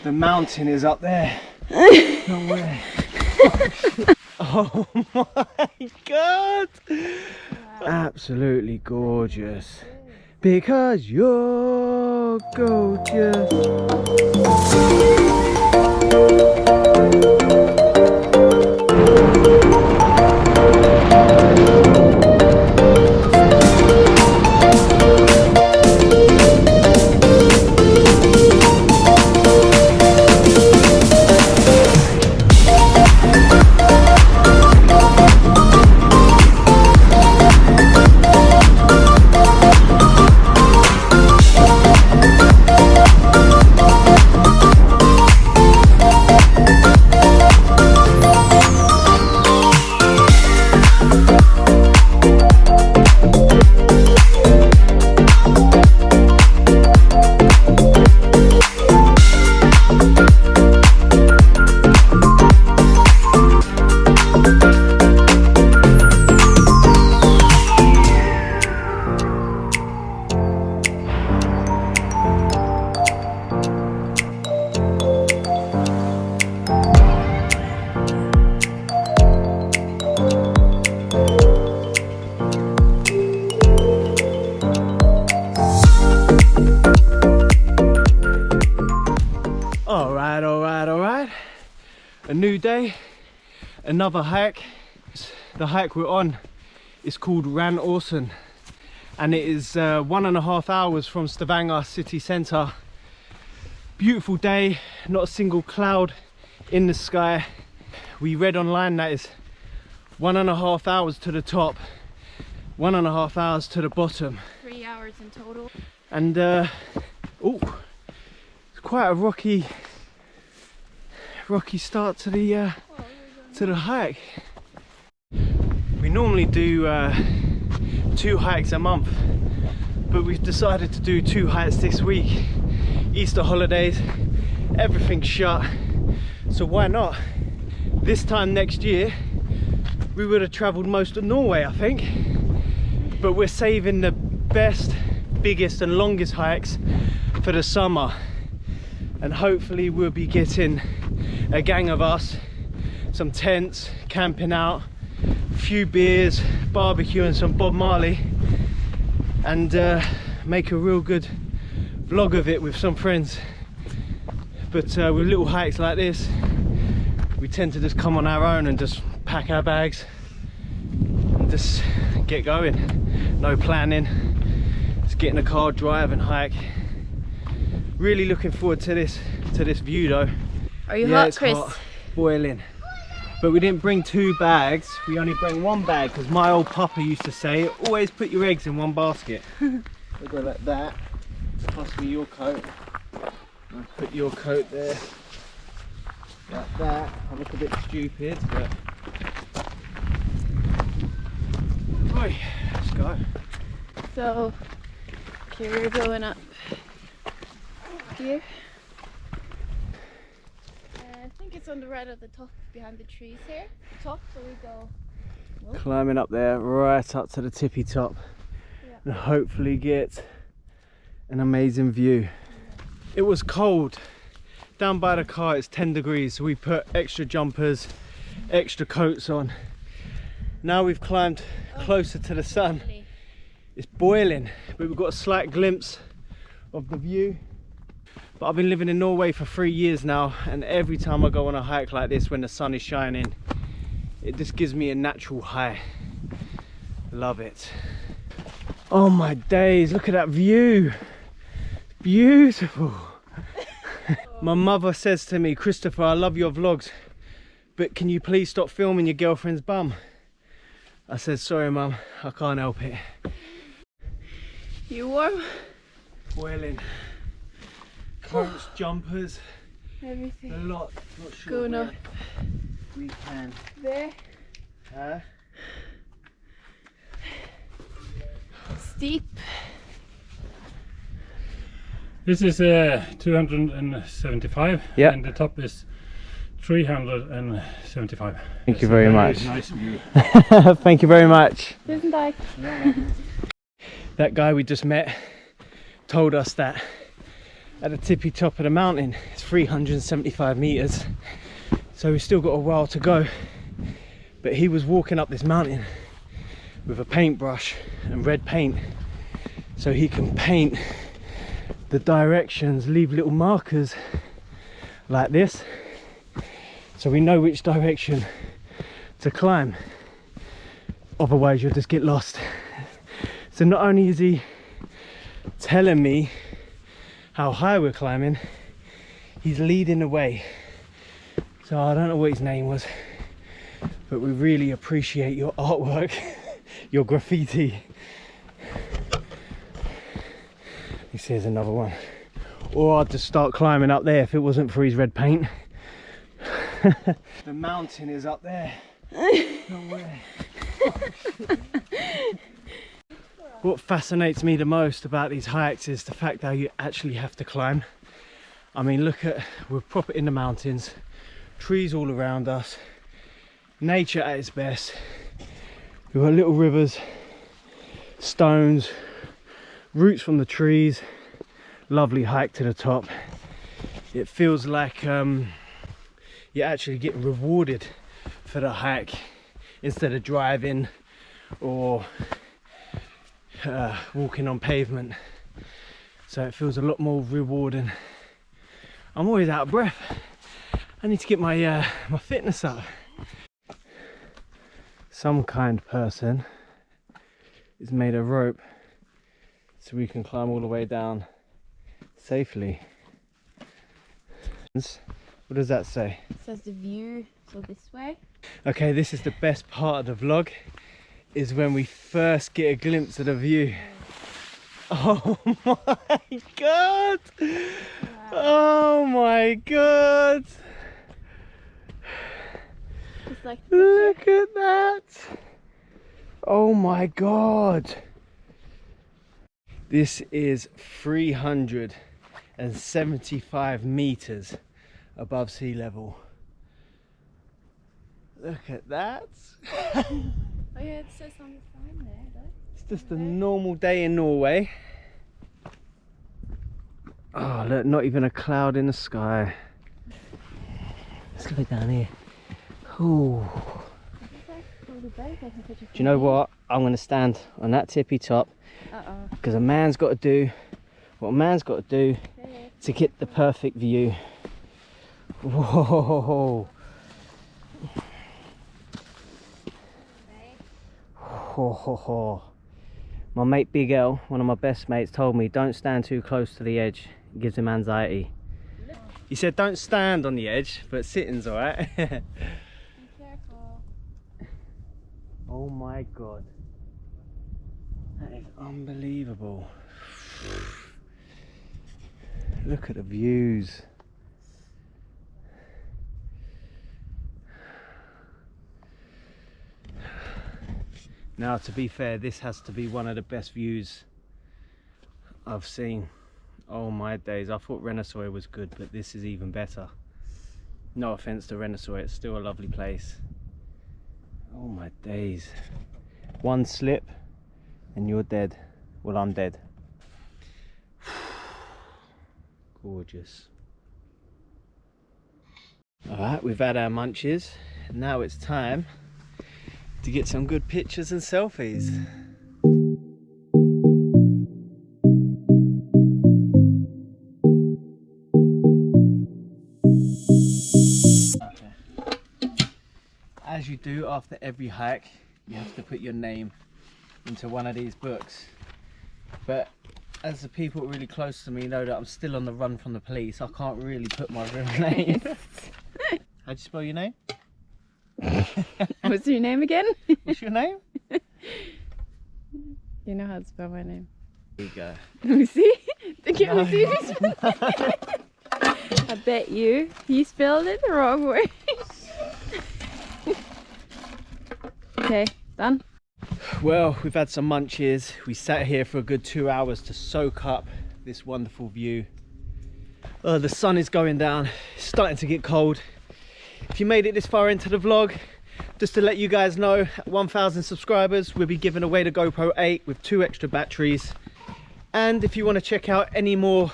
The mountain is up there. No way. Oh my god! Absolutely gorgeous. Because you're gorgeous. Alright. A new day, another hike. The hike we're on is called Randåsen, and it is 1.5 hours from Stavanger city centre. Beautiful day, not a single cloud in the sky. We read online that is 1.5 hours to the top, 1.5 hours to the bottom. 3 hours in total. And oh, it's quite a rocky start to the hike. We normally do 2 hikes a month, but we've decided to do 2 hikes this week. Easter holidays, everything's shut, so why not? This time next year we would have travelled most of Norway, I think, but we're saving the best, biggest and longest hikes for the summer, and hopefully we'll be getting a gang of us, some tents, camping out, a few beers, barbecue and some Bob Marley, and make a real good vlog of it with some friends. But with little hikes like this, we tend to just come on our own and just pack our bags and just get going. No planning, just get in the car, drive and hike. Really looking forward to this view though. Are you hot, Chris? Hot, boiling. But we didn't bring 2 bags, we only bring 1 bag, because my old papa used to say, always put your eggs in one basket. We'll go like that, pass me your coat, I'll put your coat there, like that. I look a bit stupid, but... Oi, let's go. So, okay, we're going up here. I think it's on the right at the top, behind the trees here. Top, so we go. Whoop. Climbing up there, right up to the tippy top, and hopefully get an amazing view. It was cold. Down by the car it's 10 degrees, so we put extra jumpers, extra coats on. Now we've climbed closer to the sun. It's boiling, but we've got a slight glimpse of the view. But I've been living in Norway for 3 years now, and every time I go on a hike like this when the sun is shining, it just gives me a natural high. Love it. Oh my days, look at that view. Beautiful. My mother says to me, Christopher, I love your vlogs, but can you please stop filming your girlfriend's bum? I said, sorry mum, I can't help it. You warm? Boiling. Coats, jumpers, Everything. a lot. Not sure Going where up. we can. There. Huh? steep. This is 275, yeah, and the top is 375. Thank you very much. Nice view. Thank you very much. Tusen takk. That guy we just met told us that at the tippy top of the mountain. It's 375 meters, so we've still got a while to go. But he was walking up this mountain with a paintbrush and red paint, so he can paint the directions, leave little markers like this, so we know which direction to climb. Otherwise you'll just get lost. So not only is he telling me how high we're climbing, he's leading the way. So I don't know what his name was, but we really appreciate your artwork, your graffiti. This here's another one. Or I'd just start climbing up there if it wasn't for his red paint. The mountain is up there. No way. What fascinates me the most about these hikes is the fact that you actually have to climb. I mean, look at, we're proper in the mountains, trees all around us, nature at its best. We've got little rivers, stones, roots from the trees. Lovely hike to the top. It feels like you're actually getting rewarded for the hike instead of driving or walking on pavement. So it feels a lot more rewarding. I'm always out of breath. I need to get my my fitness up. Some kind person has made a rope so we can climb all the way down safely. What does that say? It says the view, so this way. Okay, this is the best part of the vlog, is when we first get a glimpse of the view. Oh my god! Wow. Oh my god! It's like look at that! Oh my god! This is 375 meters above sea level. Look at that! Oh yeah, it says on the sign there, though. It's just a normal day in Norway. Oh look, not even a cloud in the sky. Let's go down here. Ooh. Do you know what? I'm going to stand on that tippy top because a man's got to do what a man's got to do to get the perfect view. Whoa. Ho. My mate Big L, one of my best mates, told me don't stand too close to the edge, it gives him anxiety. He said don't stand on the edge, but sitting's alright. Be careful. Oh my god, that is unbelievable. Look at the views. Now, to be fair, this has to be one of the best views I've seen. Oh my days, I thought Randåsen was good, but this is even better. No offense to Randåsen, it's still a lovely place. Oh my days. One slip and you're dead. Well, I'm dead. Gorgeous. Alright, we've had our munches. Now it's time to get some good pictures and selfies. As you do after every hike, you have to put your name into one of these books. But as the people really close to me know that I'm still on the run from the police, I can't really put my real name. How'd you spell your name? What's your name again? What's your name? You know how to spell my name. There you go. Let me see. Can No. we see this? I bet you spelled it the wrong way. Okay, done. Well, we've had some munches. We sat here for a good 2 hours to soak up this wonderful view. The sun is going down. It's starting to get cold. If you made it this far into the vlog, just to let you guys know, at 1,000 subscribers, we'll be giving away the GoPro 8 with 2 extra batteries. And if you want to check out any more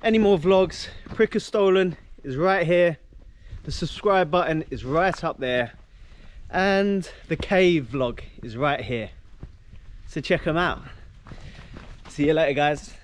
any more vlogs, Pricker Stolen is right here. The subscribe button is right up there. And the cave vlog is right here. So check them out. See you later, guys.